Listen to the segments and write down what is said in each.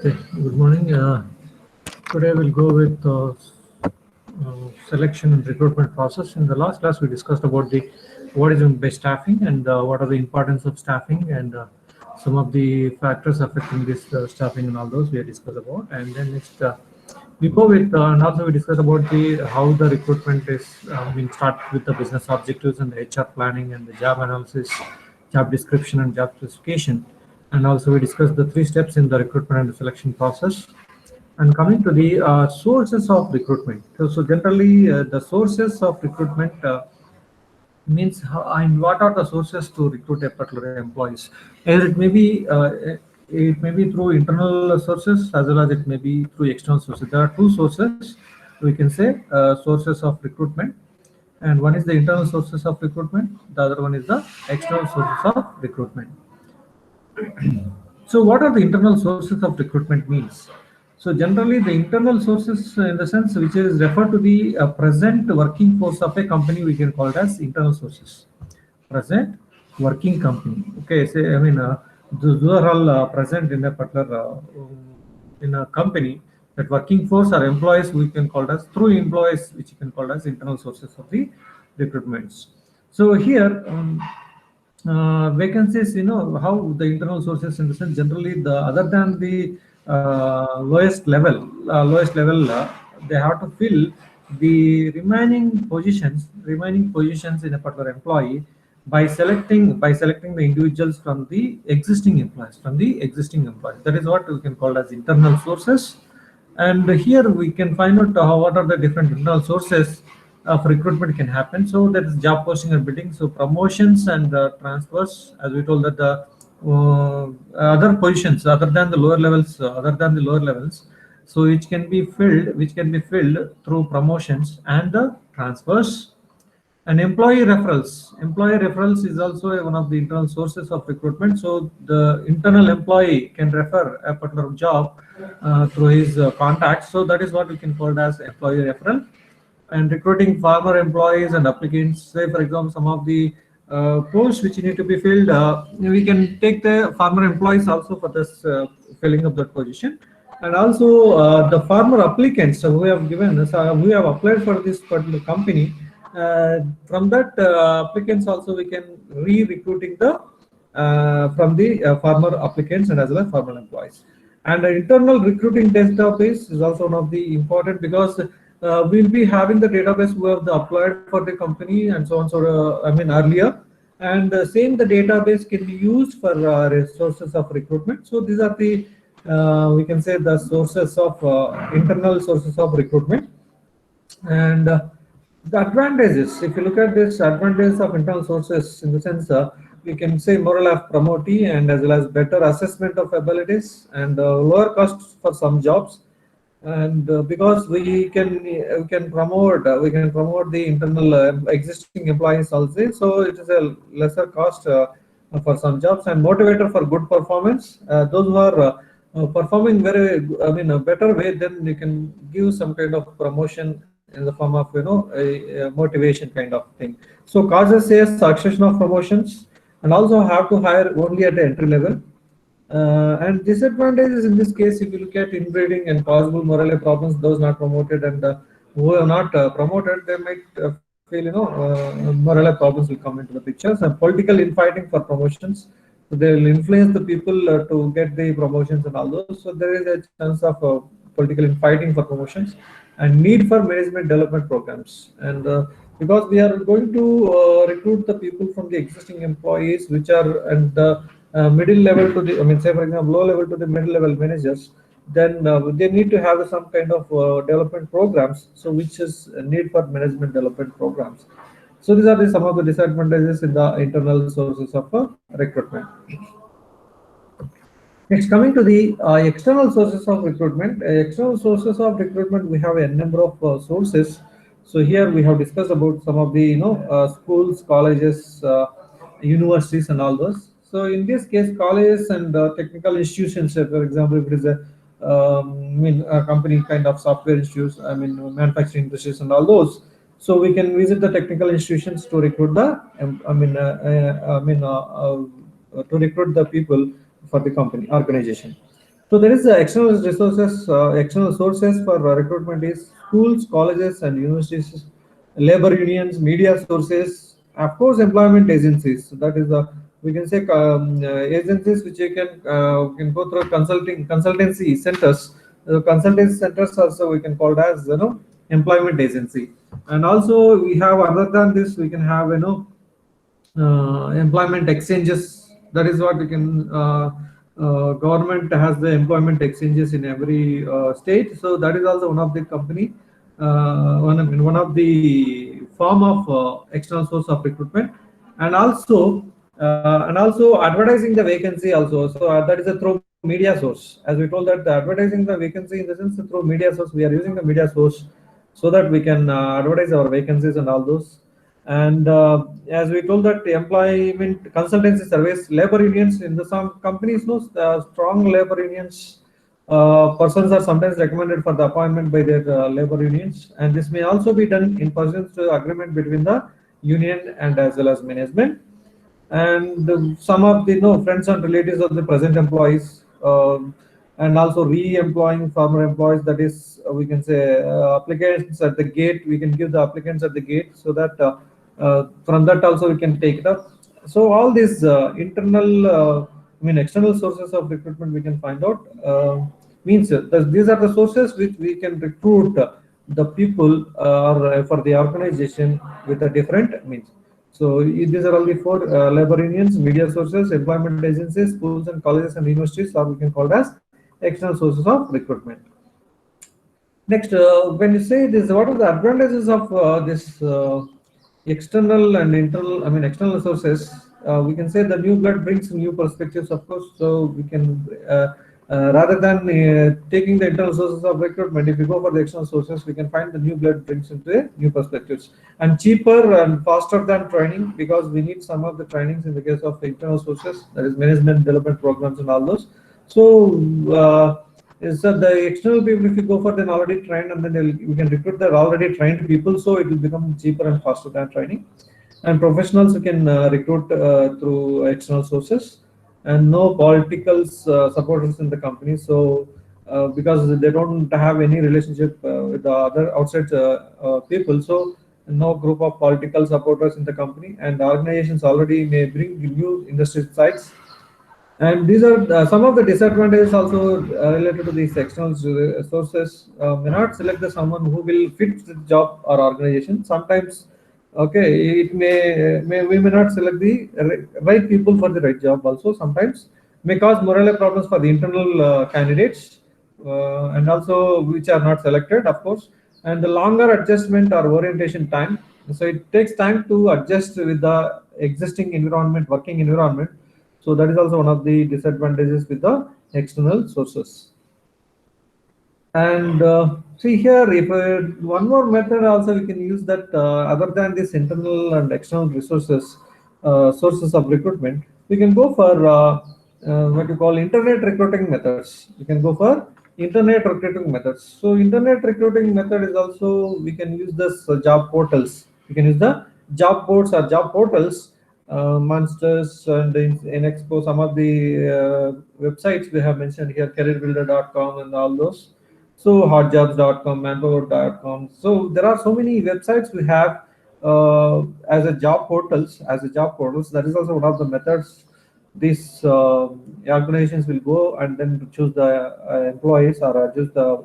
Okay, good morning. Today we'll go with selection and recruitment process. In the last class, we discussed about the what is meant by staffing and what are the importance of staffing and some of the factors affecting this staffing and all those we have discussed about. And then next, we go with and also we discuss about the how the recruitment is. Start with the business objectives and the HR planning and the job analysis, job description and job specification. And also we discussed the three steps in the recruitment and the selection process. And coming to the sources of recruitment. So generally, the sources of recruitment means how, and what are the sources to recruit a particular employees. Either it may be through internal sources as well as it may be through external sources. There are two sources we can say sources of recruitment, and one is the internal sources of recruitment. The other one is the external sources of recruitment. So what are the internal sources of recruitment means? So generally the internal sources in the sense which is referred to the present working force of a company, we can call it as internal sources. Present working company. Okay, say those are all present in a particular in a company. That working force or employees we can call as through employees, which you can call as internal sources of the recruitments. So here. Vacancies, how the internal sources in the sense generally the other than the lowest level, they have to fill the remaining positions in a particular employee by selecting the individuals from the existing employees. That is what we can call as internal sources. And here we can find out what are the different internal sources of recruitment can happen. So that is job posting and bidding. So promotions and transfers, as we told that the other positions other than the lower levels, so which can be filled through promotions and transfers. And employee referrals is also one of the internal sources of recruitment. So the internal employee can refer a particular job through his contacts. So that is what we can call as employee referral. And recruiting former employees and applicants, say for example some of the posts which need to be filled, we can take the former employees also for this filling of that position. And also the former applicants who have applied for this particular company, from that applicants also we can re-recruiting the from the former applicants and as well as former employees. And the internal recruiting database is also one of the important, because we'll be having the database who have applied for the company and so on. So earlier, and same the database can be used for resources of recruitment. So these are the we can say the sources of internal sources of recruitment. And the advantages, if you look at this advantages of internal sources in the sense, we can say moral of promotee and as well as better assessment of abilities and lower costs for some jobs. And because we can promote the internal existing employees also, so it is a lesser cost for some jobs, and motivator for good performance. Those who are performing a better way, then you can give some kind of promotion in the form of a motivation kind of thing. So causes a succession of promotions, and also have to hire only at the entry level. And disadvantages in this case, if you look at inbreeding and possible morale problems, those not promoted and who are not promoted, they might feel morale problems will come into the picture. And political infighting for promotions, so they will influence the people to get the promotions and all those. So there is a chance of political infighting for promotions, and need for management development programs. And because we are going to recruit the people from the existing employees, which are and the middle level to the, say for example, low level to the middle level managers, then they need to have some kind of development programs. So which is a need for management development programs. So these are some of the disadvantages in the internal sources of recruitment. Next, coming to the external sources of recruitment. External sources of recruitment, we have a number of sources. So here we have discussed about some of the schools, colleges, universities, and all those. So in this case, colleges and technical institutions, for example, if it is a company kind of software institutes, manufacturing industries and all those. So we can visit the technical institutions to recruit the to recruit the people for the company organization. So there is external resources, external sources for recruitment is schools, colleges, and universities, labor unions, media sources, of course, employment agencies. So that is the, we can say, agencies which you can go through consultancy centers. Consultancy centers also we can call it as employment agency. And also we have, other than this, we can have employment exchanges. That is what we can. Government has the employment exchanges in every state, so that is also one of the company, one of the form of external source of recruitment. And also advertising the vacancy also. So that is a through media source. As we told, that the advertising the vacancy in the sense through media source, we are using the media source so that we can advertise our vacancies and all those. And as we told, that the employment consultancy service, labor unions in the some companies, no strong labor unions, persons are sometimes recommended for the appointment by their labor unions, and this may also be done in pursuant to agreement between the union and as well as management. And some of the friends and relatives of the present employees, and also re-employing former employees, that is, we can say, applicants at the gate, we can give the applicants at the gate, so that from that also we can take it up. So all these external sources of recruitment we can find out, means these are the sources which we can recruit the people or for the organization with a different means. So these are all the four: labor unions, media sources, employment agencies, schools and colleges and universities, or we can call it as external sources of recruitment. Next, when you say this, what are the advantages of this external and internal, external sources? We can say the new blood brings new perspectives, of course. So we can, rather than taking the internal sources of recruitment, if we go for the external sources, we can find the new blood brings into new perspectives, and cheaper and faster than training, because we need some of the trainings in the case of internal sources, that is management development programs and all those. So is that the external people, if you go for then already trained, and then we can recruit the already trained people, so it will become cheaper and faster than training. And professionals we can recruit through external sources, and no political supporters in the company. So because they don't have any relationship with the other outside people, so no group of political supporters in the company, and the organizations already may bring new industry sites. And these are some of the disadvantages also related to these external sources. May not select the someone who will fit the job or organization. Sometimes, okay, it may we may not select the right people for the right job. Also, sometimes may cause morale problems for the internal candidates, and also which are not selected, of course. And the longer adjustment or orientation time. So it takes time to adjust with the existing environment, working environment. So that is also one of the disadvantages with the external sources. And see here, if one more method also we can use, that other than this internal and external resources, sources of recruitment, we can go for what you call internet recruiting methods. We can go for internet recruiting methods. So internet recruiting method is also, we can use this job portals. We can use the job boards or job portals, Monsters and in Expo, some of the websites we have mentioned here, careerbuilder.com and all those. So hotjobs.com, manpower.com. So there are so many websites we have as a job portals. That is also one of the methods. These organizations will go and then choose the employees or choose the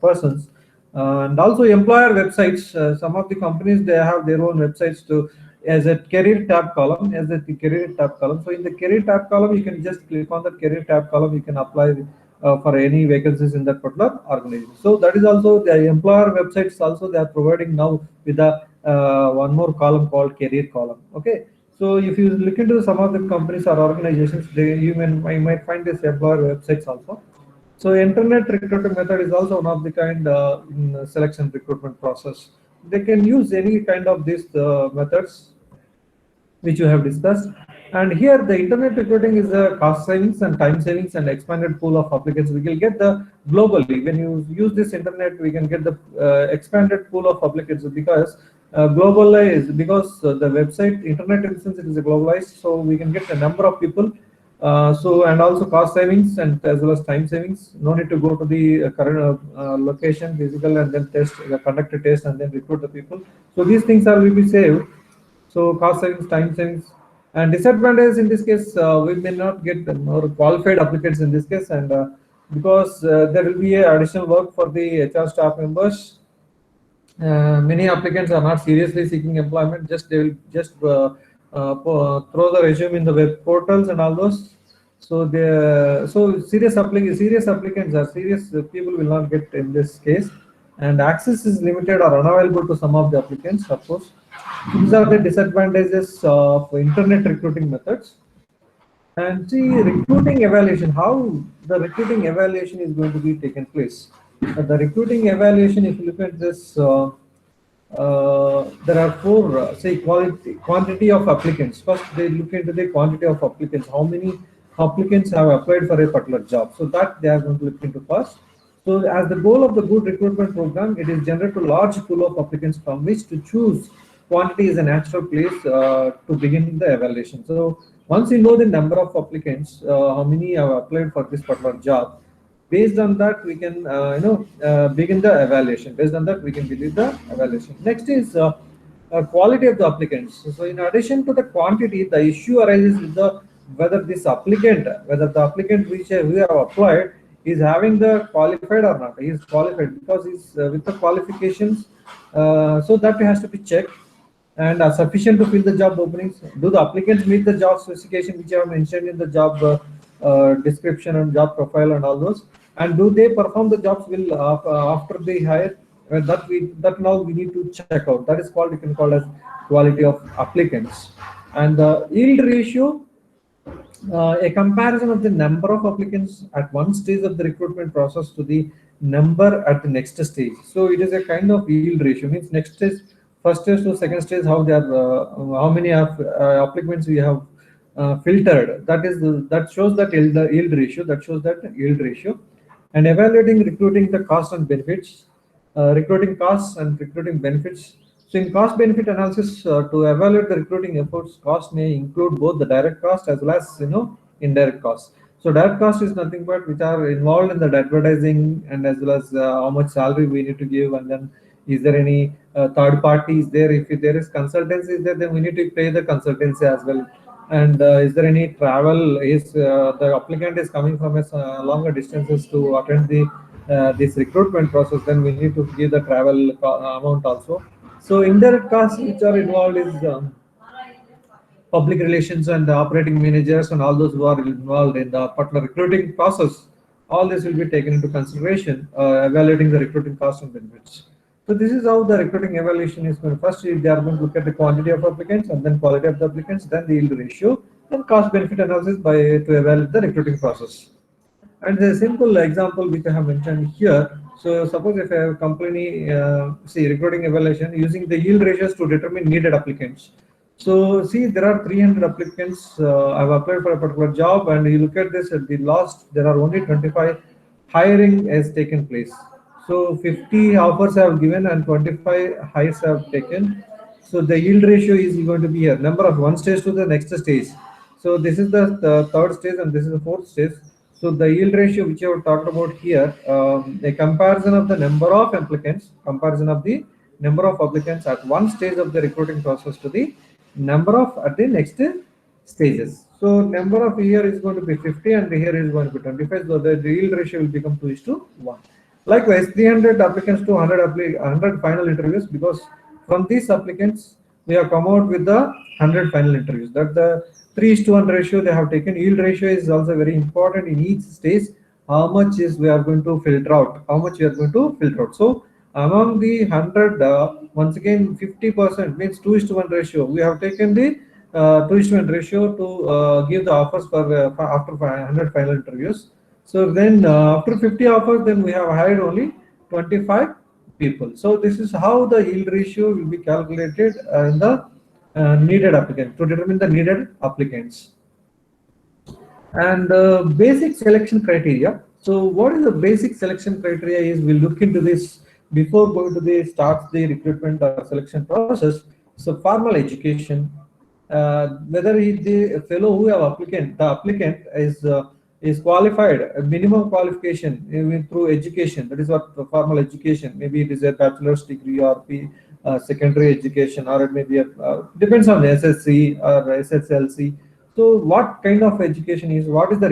persons. And also employer websites. Some of the companies, they have their own websites to as a career tab column, So in the career tab column, you can just click on that career tab column. You can apply for any vacancies in that particular organization. So that is also the employer websites. Also, they are providing now with a one more column called career column. Okay. So if you look into some of the companies or organizations, you might find this employer websites also. So internet recruiting method is also one of the kind in selection recruitment process. They can use any kind of these methods which you have discussed. And here the internet recruiting is a cost savings and time savings and expanded pool of applicants. We will get the globally, when you use this internet, we can get the expanded pool of applicants, because globalized, because the website internet, in sense, it is a globalized, so we can get a number of people And also cost savings and as well as time savings. No need to go to the current location, physical, and then conduct a test and then recruit the people. So these things will be saved. So cost savings, time savings, and disadvantage in this case, we may not get more qualified applicants in this case, and because there will be a additional work for the HR staff members. Many applicants are not seriously seeking employment. Just they will just throw the resume in the web portals and all those. So serious applicants are serious people will not get in this case, and access is limited or unavailable to some of the applicants. Of course, these are the disadvantages of internet recruiting methods. And see, recruiting evaluation, how the recruiting evaluation is going to be taken place. The recruiting evaluation, if you look at this, there are four, say, quantity of applicants. First, they look into the quantity of applicants. How many applicants have applied for a particular job? So that they are going to look into first. So as the goal of the good recruitment program, it is generate a large pool of applicants from which to choose. Quantity is a natural place to begin the evaluation. So once you know the number of applicants, how many have applied for this particular job, based on that we can begin the evaluation. Based on that we can begin the evaluation. Next is quality of the applicants. So in addition to the quantity, the issue arises with the whether the applicant which we have applied is having the qualified or not. He is qualified because he's with the qualifications, so that has to be checked, and are sufficient to fill the job openings. Do the applicants meet the job specification which I have mentioned in the job description and job profile and all those? And do they perform the jobs well after they hire? That now we need to check out. That is called, you can call as quality of applicants. And the yield ratio, a comparison of the number of applicants at one stage of the recruitment process to the number at the next stage. So it is a kind of yield ratio. Means next stage, first stage to second stage, how they are, how many applicants we have filtered. That shows that yield ratio. That shows that yield ratio. And evaluating recruiting the cost and benefits, recruiting costs and recruiting benefits. So in cost benefit analysis, to evaluate the recruiting efforts, cost may include both the direct cost as well as indirect costs. So direct cost is nothing but which are involved in the advertising and as well as how much salary we need to give, and then is there any third party is there. If there is consultancy is there, then we need to pay the consultancy as well. And is there any travel? Is the applicant is coming from a longer distances to attend the this recruitment process, then we need to give the travel amount also. So indirect costs which are involved is public relations and the operating managers and all those who are involved in the particular recruiting process. All this will be taken into consideration, evaluating the recruiting costs and benefits. So this is how the recruiting evaluation is going. First, they are going to look at the quantity of applicants, and then quality of the applicants, then the yield ratio, then cost benefit analysis to evaluate the recruiting process. And the simple example which I have mentioned here. So suppose if a company, see recruiting evaluation using the yield ratios to determine needed applicants. So see, there are 300 applicants have applied for a particular job, and you look at this at the last, there are only 25 hiring has taken place. So 50 offers have given and 25 hires have taken. So the yield ratio is going to be here, number of one stage to the next stage. So this is the third stage and this is the fourth stage. So the yield ratio which I have talked about here, a comparison of the number of applicants, at one stage of the recruiting process to the number of at the next stages. So number of here is going to be 50 and here is going to be 25. So the yield ratio will become 2:1. Likewise, 300 applicants to 100 final interviews, because from these applicants we have come out with the 100 final interviews. That the 3:1 ratio they have taken. Yield ratio is also very important in each stage. How much is we are going to filter out? How much we are going to filter out? So among the 100, once again 50% means 2:1 ratio. We have taken the 2:1 ratio to give the offers for after 100 final interviews. So then after 50 offers, then we have hired only 25 people. So this is how the yield ratio will be calculated in the needed applicant, to determine the needed applicants. And basic selection criteria. So what is the basic selection criteria is, we'll look into this before going to the start the recruitment or selection process. So formal education, whether the fellow who have applicant, the applicant is qualified, a minimum qualification even through education. That is what formal education. Maybe it is a bachelor's degree or secondary education, or it may be depends on the SSC or SSLC. So what kind of education is, what is the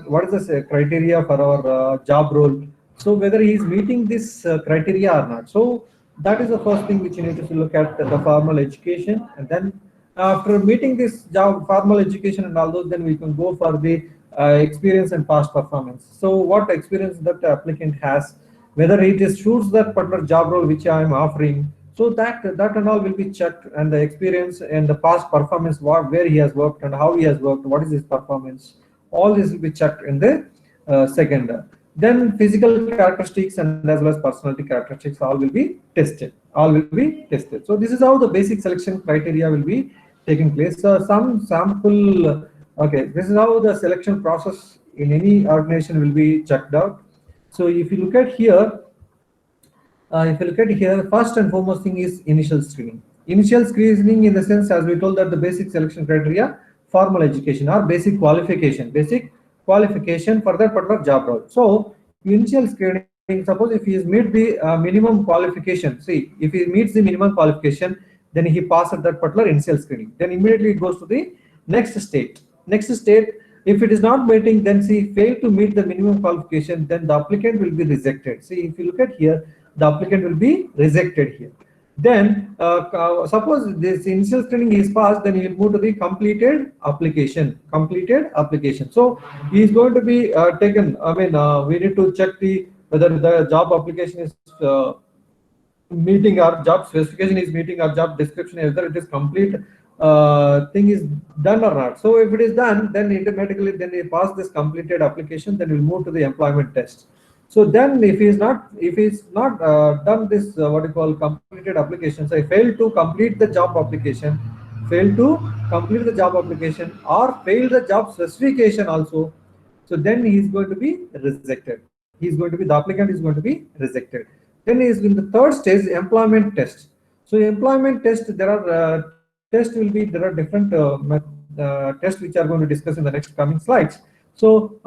what is the criteria for our job role? So whether he is meeting this criteria or not. So that is the first thing which you need to look at, the formal education. And then after meeting this job formal education and all those, then we can go for the experience and past performance. So what experience that the applicant has, whether it is suits that particular job role which I am offering. So that and all will be checked, and the experience and the past performance, where he has worked and how he has worked, what is his performance, all this will be checked in the second. Then physical characteristics and as well as personality characteristics all will be tested. All will be tested. So this is how the basic selection criteria will be taking place. Some sample. Okay, this is how the selection process in any organization will be checked out. So if you look at here, first and foremost thing is initial screening. Initial screening in the sense, as we told, that the basic selection criteria, formal education or basic qualification for that particular job role. So initial screening, suppose if he is meet the minimum qualification, see if he meets the minimum qualification, then he passes that particular initial screening. Then immediately it goes to the next state. If it is not meeting, then see fail to meet the minimum qualification, then the applicant will be rejected. See, if you look at here, the applicant will be rejected here. Then suppose this initial screening is passed, then he will move to the completed application. So he is going to be taken. I mean, we need to check whether the job application is meeting our job specification, is meeting our job description, whether it is complete thing is done or not. So if it is done, then automatically then he pass this completed application, then we'll move to the employment test. So then if he's not done this what you call completed application, so he failed to complete the job application, or failed the job specification also, so then he is going to be rejected. The applicant is going to be rejected. Then is in the third stage, employment test. So employment test, there are different tests which are going to discuss in the next coming slides. So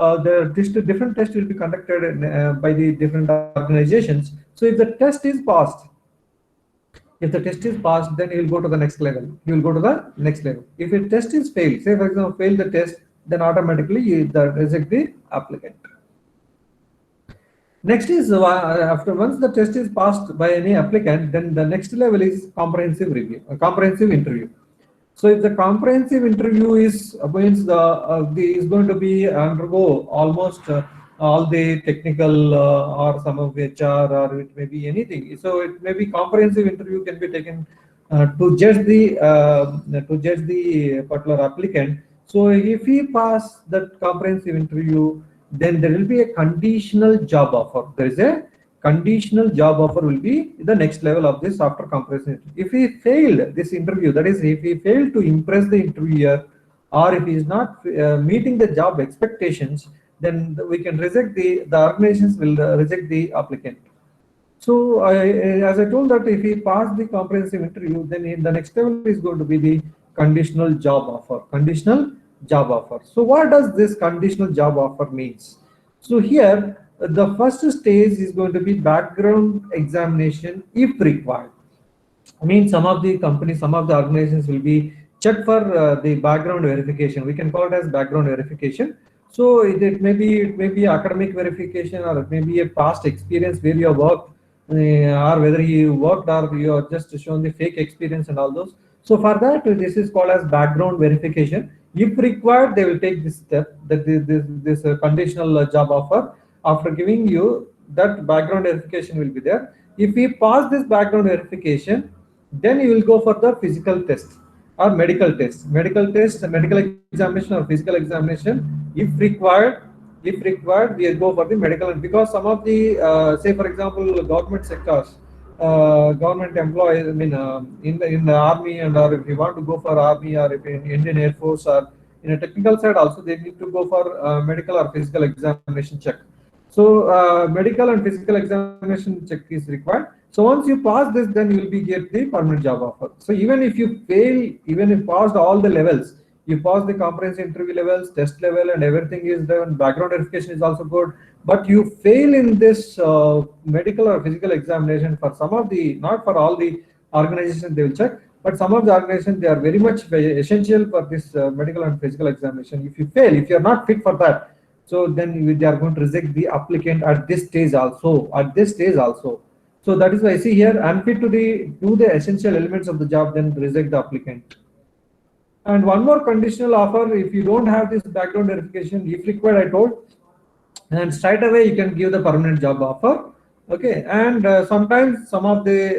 different tests will be conducted by the different organizations. So if the test is passed, then he will go to the next level. If the test is failed, say for example fail the test, then automatically you reject the applicant. Next is after once the test is passed by any applicant, then the next level is comprehensive interview. So if the comprehensive interview is means is going to be undergo almost all the technical or some of HR, or it may be anything. So it may be comprehensive interview can be taken to judge the particular applicant. So if he pass that comprehensive interview, then there will be a conditional job offer. There is a conditional job offer will be the next level of this after comprehensive. If he failed this interview, that is, if he failed to impress the interviewer, or if he is not meeting the job expectations, then we can reject the organizations will reject the applicant. So as I told that if he passed the comprehensive interview, then in the next level is going to be the conditional job offer. So what does this conditional job offer means? So here the first stage is going to be background examination if required. I mean, some of the companies, some of the organizations will be checked for the background verification. We can call it as background verification. So it may be academic verification, or it may be a past experience where you have worked, or whether you worked or you are just shown the fake experience and all those. So for that, this is called as background verification. If required, they will take this step, that this conditional job offer. After giving you that background verification will be there. If we pass this background verification, then you will go for the physical test or medical test, medical examination or physical examination. If required, we go for the medical, because some of the say for example government sectors, government employees, I mean in the army, and or if you want to go for army, or if in Indian Air Force, or in a technical side also, they need to go for medical or physical examination check. So medical and physical examination check is required. So once you pass this, then you will be get the permanent job offer. So even if you fail, even if passed all the levels, you pass the comprehensive interview levels, test level, and everything is done. Background verification is also good, but you fail in this medical or physical examination for some of the, not for all the organizations they will check, but some of the organizations they are very much essential for this medical and physical examination. If you fail, if you are not fit for that, so then they are going to reject the applicant at this stage also. At this stage also. So that is why I see here unfit to do the essential elements of the job, then reject the applicant. And one more conditional offer, if you don't have this background verification, if required, I told, and straight away you can give the permanent job offer. Okay, and sometimes some of the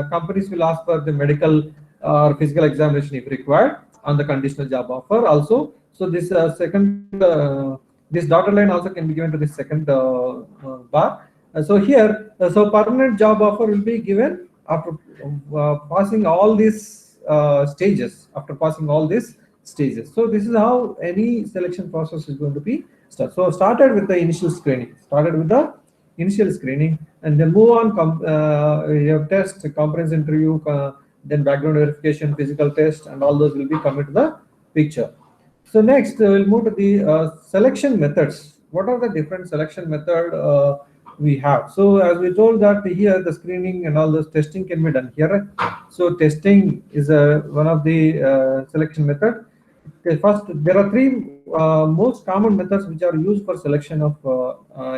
companies will ask for the medical or physical examination if required on the conditional job offer also. So this this dotted line also can be given to the second bar. So here, so permanent job offer will be given after passing all these stages. After passing all these stages, so this is how any selection process is going to be started. So started with the initial screening. Started with the initial screening, and then move on. You have test, comprehensive interview, then background verification, physical test, and all those will be coming to the picture. So next we'll move to the selection methods. What are the different selection method we have? So as we told that here the screening and all this testing can be done here. So testing is one of the selection method. Okay, first there are three most common methods which are used for selection of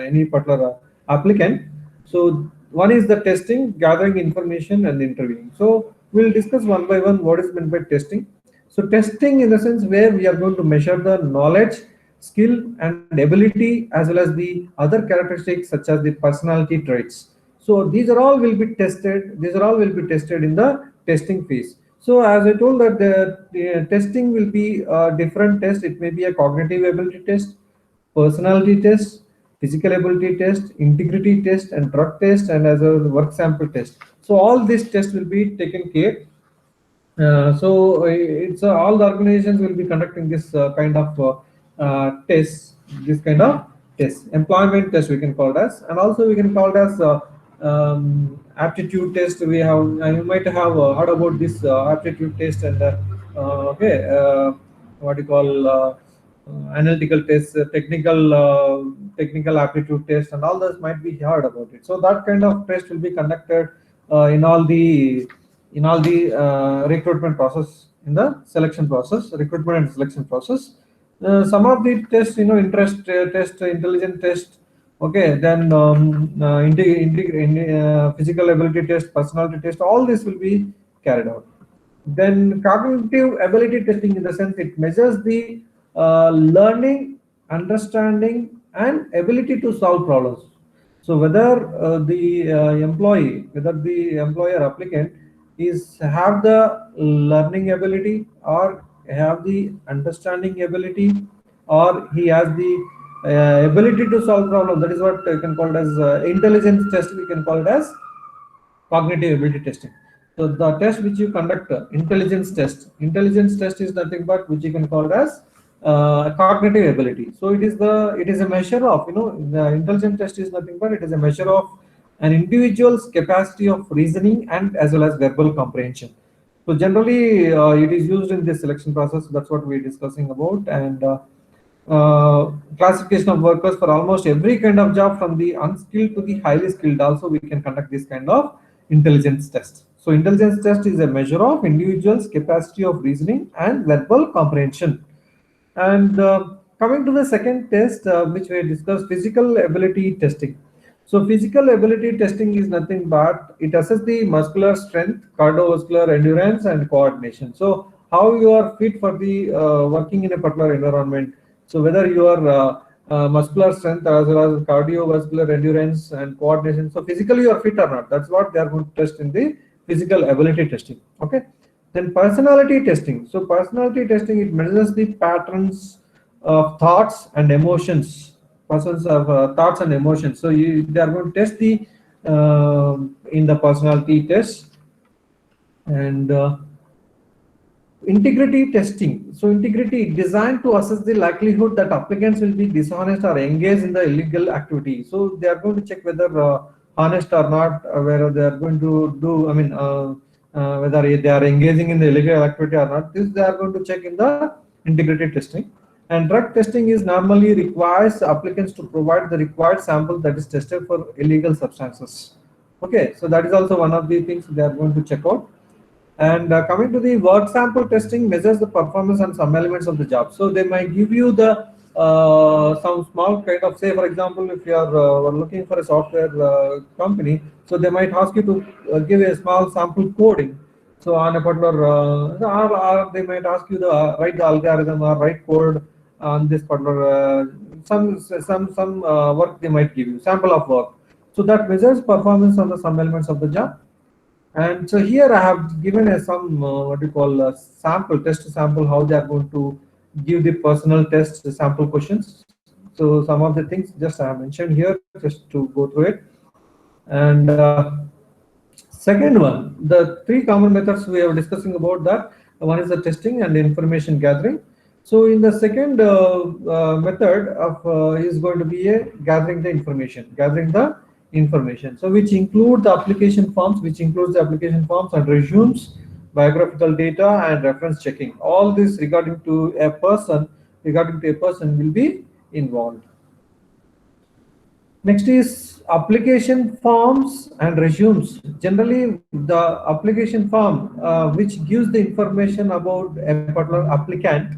any particular applicant. So one is the testing, gathering information, and interviewing. So we'll discuss one by one what is meant by testing. So testing in the sense where we are going to measure the knowledge, skill, and ability, as well as the other characteristics such as the personality traits. So these are all will be tested. These are all will be tested in the testing phase. So as I told that the testing will be a different test. It may be a cognitive ability test, personality test, physical ability test, integrity test, and drug test, and as a work sample test. So all these tests will be taken care. So it's all the organizations will be conducting this kind of tests, this kind of tests, employment test we can call it as, and also we can call it as aptitude test. We have you might have heard about this aptitude test and okay, what you call analytical tests, technical aptitude test, and all those might be heard about it. So that kind of test will be conducted in all the recruitment process, in the selection process, recruitment and selection process. Some of the tests, interest test, intelligence test, okay, then physical ability test, personality test, all this will be carried out. Then cognitive ability testing, in the sense it measures the learning, understanding, and ability to solve problems. So whether the employer applicant is have the learning ability, or have the understanding ability, or he has the ability to solve problem. That is what you can call it as intelligence test. We can call it as cognitive ability testing. So the test which you conduct, intelligence test is nothing but which you can call it as cognitive ability. So it is a measure of, the intelligence test is nothing but it is a measure of an individual's capacity of reasoning and as well as verbal comprehension. So generally it is used in this selection process. That's what we're discussing about. And classification of workers for almost every kind of job, from the unskilled to the highly skilled, also we can conduct this kind of intelligence test. So intelligence test is a measure of individual's capacity of reasoning and verbal comprehension. And coming to the second test, which we discussed, physical ability testing. So physical ability testing is nothing but it assesses the muscular strength, cardiovascular endurance, and coordination. So how you are fit for the working in a particular environment. So whether you are muscular strength as well as cardiovascular endurance and coordination. So physically you are fit or not. That's what they are going to test in the physical ability testing. Okay. Then personality testing. So personality testing, it measures the patterns of thoughts and emotions. Persons of thoughts and emotions. So they are going to test the in the personality test. And integrity testing. So integrity designed to assess the likelihood that applicants will be dishonest or engage in the illegal activity. So they are going to check whether honest or not, whether they are going to do, whether they are engaging in the illegal activity or not. This they are going to check in the integrity testing. And drug testing is normally requires applicants to provide the required sample that is tested for illegal substances. Okay, so that is also one of the things they are going to check out. And coming to the work sample testing measures the performance on some elements of the job. So they might give you the some small kind of, say for example, if you are looking for a software company, so they might ask you to give a small sample coding. So on a particular, or they might ask you to write the algorithm or write code on this particular some work they might give you, sample of work. So that measures performance on the some elements of the job. And so here I have given a some what you call a sample test sample, how they are going to give the personal test sample questions. So some of the things just I have mentioned here just to go through it. And second one, the three common methods we are discussing about that. One is the testing and information gathering. So in the second method of is going to be a gathering the information. So which include the application forms, and resumes, biographical data, and reference checking. All this regarding to a person will be involved. Next is application forms and resumes. Generally, the application form which gives the information about a particular applicant.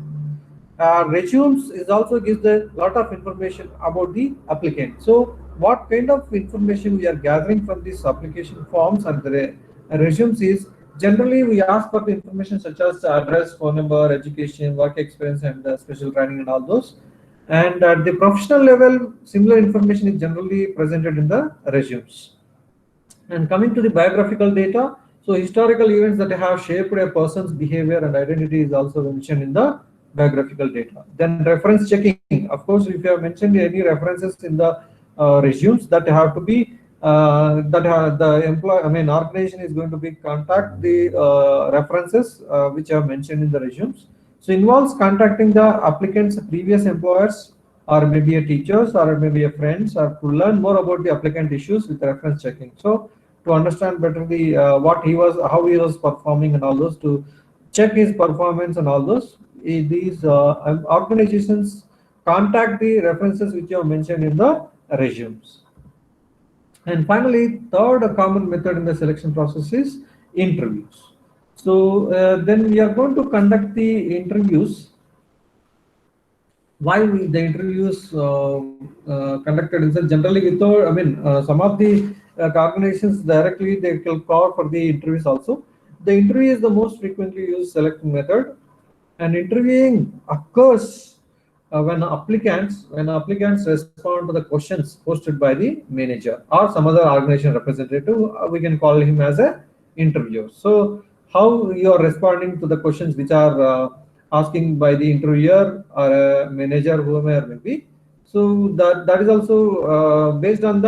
Resumes is also gives a lot of information about the applicant. So what kind of information we are gathering from these application forms and the resumes is, generally we ask for the information such as address, phone number, education, work experience, and special training and all those. And at the professional level, similar information is generally presented in the resumes. And coming to the biographical data, so historical events that have shaped a person's behavior and identity is also mentioned in the biographical data. Then reference checking. Of course, if you have mentioned any references in the resumes, that have to be organization is going to be contact the references which are mentioned in the resumes. So involves contacting the applicant's previous employers, or maybe a teachers, or maybe a friends, or to learn more about the applicant issues with reference checking. So to understand better the how he was performing and all those, to check his performance and all those. These organizations contact the references which you have mentioned in the resumes. And finally, third common method in the selection process is interviews. So then we are going to conduct the interviews. Why the interviews conducted is generally without, some of the organizations directly they will call for the interviews also. The interview is the most frequently used selection method, and interviewing occurs when applicants respond to the questions posted by the manager or some other organization representative. We can call him as a interviewer. So how you are responding to the questions which are asking by the interviewer or a manager, whoever may be. So that is also based on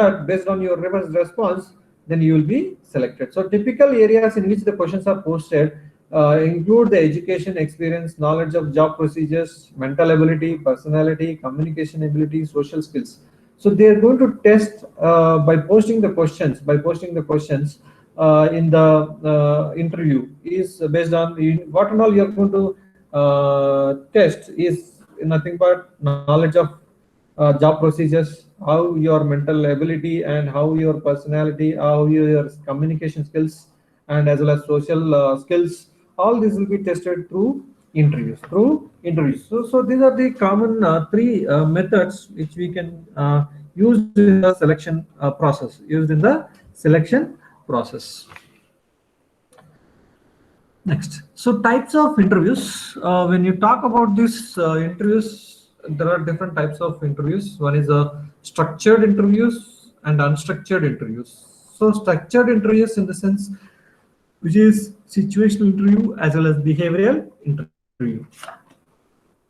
your response, then you will be selected. So typical areas in which the questions are posted include the education, experience, knowledge of job procedures, mental ability, personality, communication ability, social skills. So they are going to test by posting the questions. In the interview is based on what and all you are going to test is nothing but knowledge of job procedures, how your mental ability, and how your personality, how your communication skills, and as well as social skills. All this will be tested through interviews. So these are the common three methods which we can use in the selection process. Next, so types of interviews. When you talk about these interviews, there are different types of interviews. One is structured interviews and unstructured interviews. So structured interviews in the sense which is situational interview as well as behavioral interview.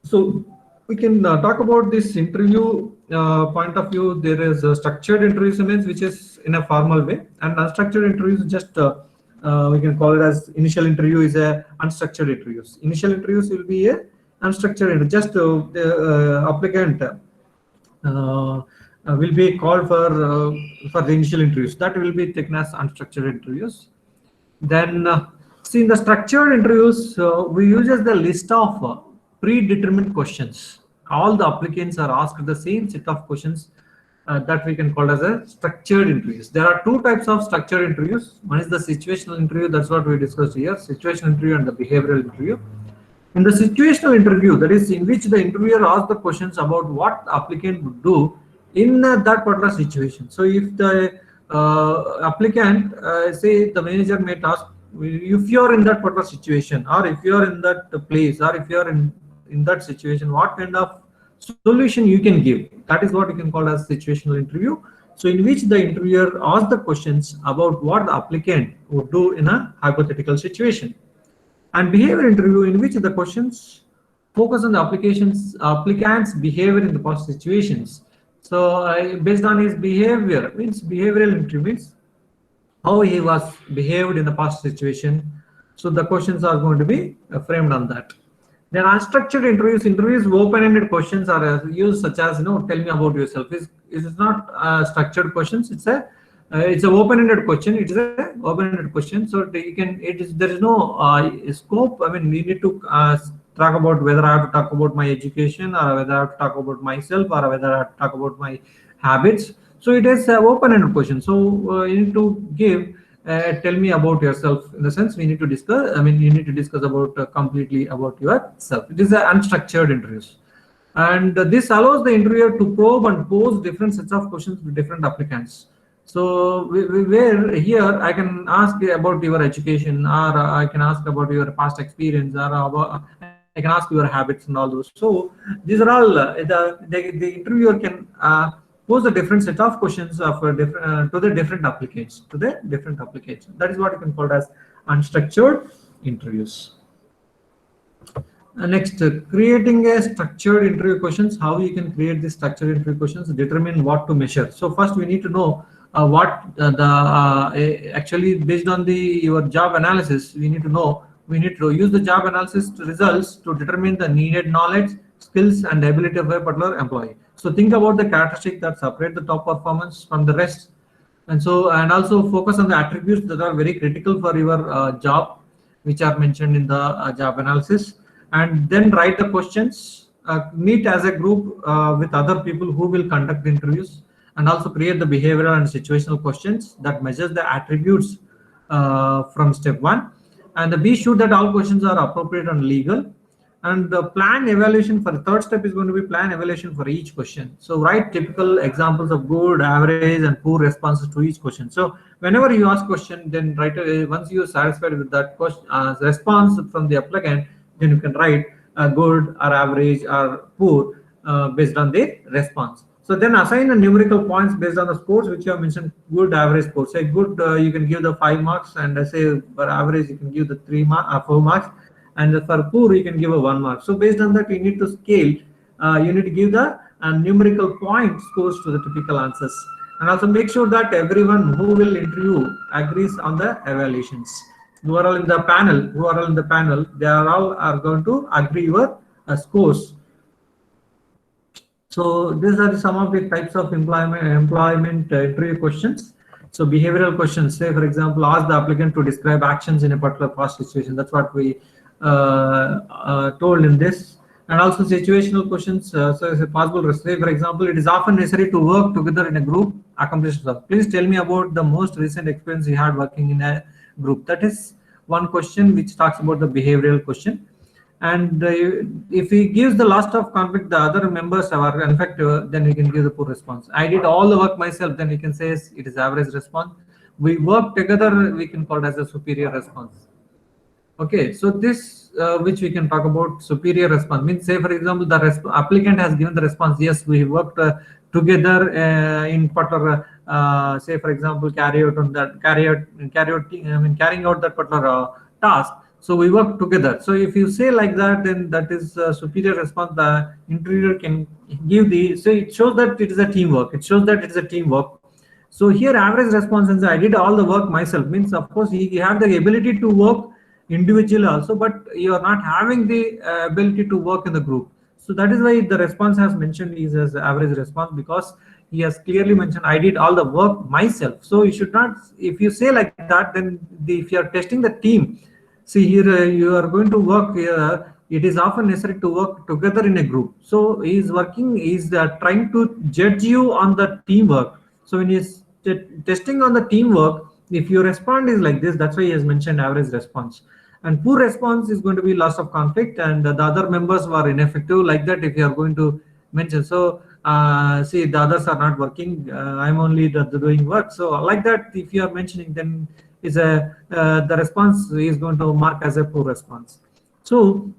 So we can talk about this interview point of view. There is a structured interviews which is in a formal way, and unstructured interviews just we can call it as initial interview is a unstructured interviews. Initial interviews will be a unstructured interview. Just the applicant will be called for the initial interviews. That will be taken as unstructured interviews. Then, see, in the structured interviews, we use the list of predetermined questions. All the applicants are asked the same set of questions that we can call as a structured interviews. There are two types of structured interviews. One is the situational interview. That's what we discussed here. Situational interview and the behavioral interview. In the situational interview, that is in which the interviewer asks the questions about what the applicant would do in that particular situation. So if the applicant, say the manager may ask, if you are in that particular situation, or if you are in that place, or if you are in that situation, what kind of solution you can give? That is what you can call as situational interview. So in which the interviewer asks the questions about what the applicant would do in a hypothetical situation. And behavior interview, in which the questions focus on the applicant's behavior in the past situations. So based on his behavior, means behavioral interview means how he was behaved in the past situation. So the questions are going to be framed on that. Then unstructured interviews, open-ended questions are used, such as, tell me about yourself. It's not structured questions. It's an open-ended question. It is a open-ended question. So there is no scope. I mean, we need to talk about whether I have to talk about my education, or whether I have to talk about myself, or whether I have to talk about my habits. So it is an open-ended question. So you need to give. Tell me about yourself, in the sense we need to discuss. I mean, you need to discuss about completely about yourself. It is an unstructured interviews, and this allows the interviewer to probe and pose different sets of questions to different applicants. So where here I can ask about your education, or I can ask about your past experience, or I can ask your habits and all those. So these are all the interviewer can pose a different set of questions of to the different applicants. That is what you can call as unstructured interviews. Next, creating a structured interview questions. How you can create these structured interview questions? Determine what to measure. So first we need to know what actually based on your job analysis. We need to use the job analysis results to determine the needed knowledge, skills, and ability of a particular employee. So think about the characteristics that separate the top performance from the rest, and also focus on the attributes that are very critical for your job, which are mentioned in the job analysis. And then write the questions, meet as a group with other people who will conduct the interviews, and also create the behavioral and situational questions that measures the attributes from step 1. And be sure that all questions are appropriate and legal. And the plan evaluation for the third step is going to be plan evaluation for each question. So write typical examples of good, average, and poor responses to each question. So whenever you ask question, then write once you are satisfied with that question response from the applicant, then you can write good or average or poor based on the response. So then assign a numerical points based on the scores which you have mentioned. Good, average score. Say good, you can give the 5 marks, and say for average you can give the 4 marks. And for poor you can give a 1 mark. So based on that, you need to scale. You need to give the numerical point scores to the typical answers, and also make sure that everyone who will interview agrees on the evaluations. Who are all in the panel, they are all going to agree your scores. So these are some of the types of employment interview questions. So behavioral questions, say for example, ask the applicant to describe actions in a particular past situation. That's what we told in this. And also situational questions. So it's a possible, say for example, it is often necessary to work together in a group, accomplish stuff. Please tell me about the most recent experience you had working in a group. That is one question which talks about the behavioral question. And if he gives the last of conflict, the other members are ineffective, then we can give the poor response. I did all the work myself, then we can say it is average response. We work together, we can call it as a superior response. Okay, so this which we can talk about superior response means, say for example, the applicant has given the response, yes, we worked together in particular, say for example, carrying out that particular task. So we work together. So if you say like that, then that is a superior response. The interviewer can give so it shows that it is a teamwork. So here average response is I did all the work myself means, of course, he have the ability to work individually also, but you are not having the ability to work in the group. So that is why the response has mentioned is as average response, because he has clearly mentioned, I did all the work myself. So you should not, if you say like that, then if you are testing the team, see here, you are going to work here. It is often necessary to work together in a group. So he is working, he is trying to judge you on the teamwork. So when he is testing on the teamwork, if your response is like this, that's why he has mentioned average response. And poor response is going to be loss of conflict, and the other members were ineffective. Like that, if you are going to mention, so see, the others are not working. I'm only doing work. So like that, if you are mentioning, then is a the response is going to mark as a poor response. So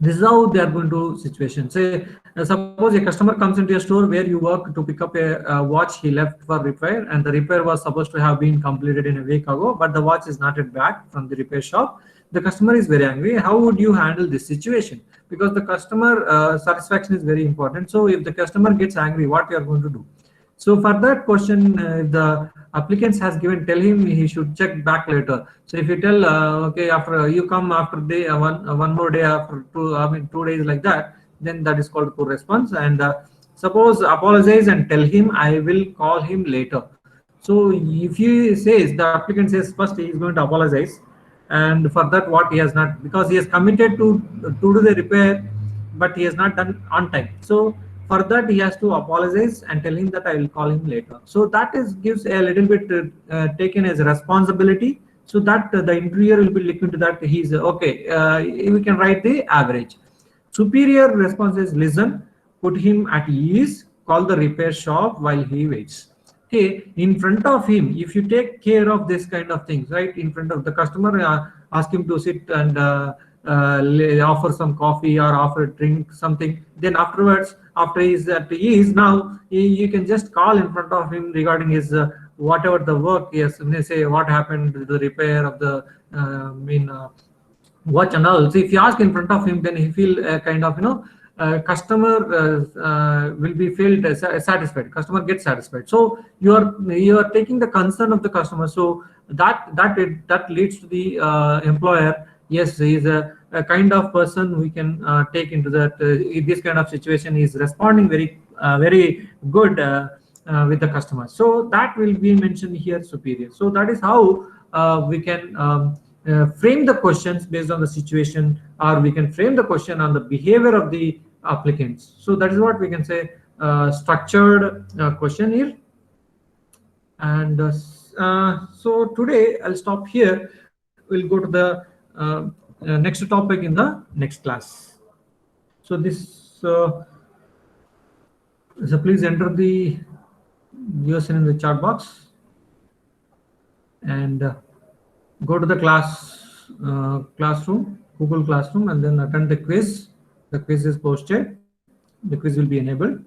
this is how they are going to situation. Say suppose a customer comes into a store where you work to pick up a watch he left for repair, and the repair was supposed to have been completed in a week ago, but the watch is not yet back from the repair shop. The customer is very angry. How would you handle this situation? Because the customer satisfaction is very important. So if the customer gets angry, what you are going to do? So for that question, the applicants has given, tell him he should check back later. So if you tell, okay, after you come after day one more day after 2 days like that, then that is called poor response. And suppose apologize and tell him I will call him later. So if he says, the applicant says first he is going to apologize, and for that what he has not, because he has committed to do the repair, but he has not done on time. So for that he has to apologize and tell him that I will call him later. So that is gives a little bit taken as a responsibility, so that the interviewer will be looking to that he's okay. We can write the average. Superior response is listen, put him at ease, call the repair shop while he waits. Okay, in front of him, if you take care of this kind of things, right, in front of the customer, ask him to sit and offer some coffee or offer a drink, something. Then afterwards, after he's at ease, now you can just call in front of him regarding his whatever the work. Yes, they say what happened to the repair of the watch and all. So if you ask in front of him, then he feel kind of customer will be felt satisfied. Customer gets satisfied. So you are taking the concern of the customer. So that leads to the employer. Yes, he is a kind of person we can take into that. In this kind of situation, he is responding very good with the customer. So that will be mentioned here, superior. So that is how we can frame the questions based on the situation, or we can frame the question on the behavior of the applicants. So that is what we can say structured question here. And so today I'll stop here. We'll go to the next topic in the next class. So this so please enter the USN in the chat box and go to the classroom, Google Classroom, and then attend the quiz. The quiz is posted. The quiz will be enabled.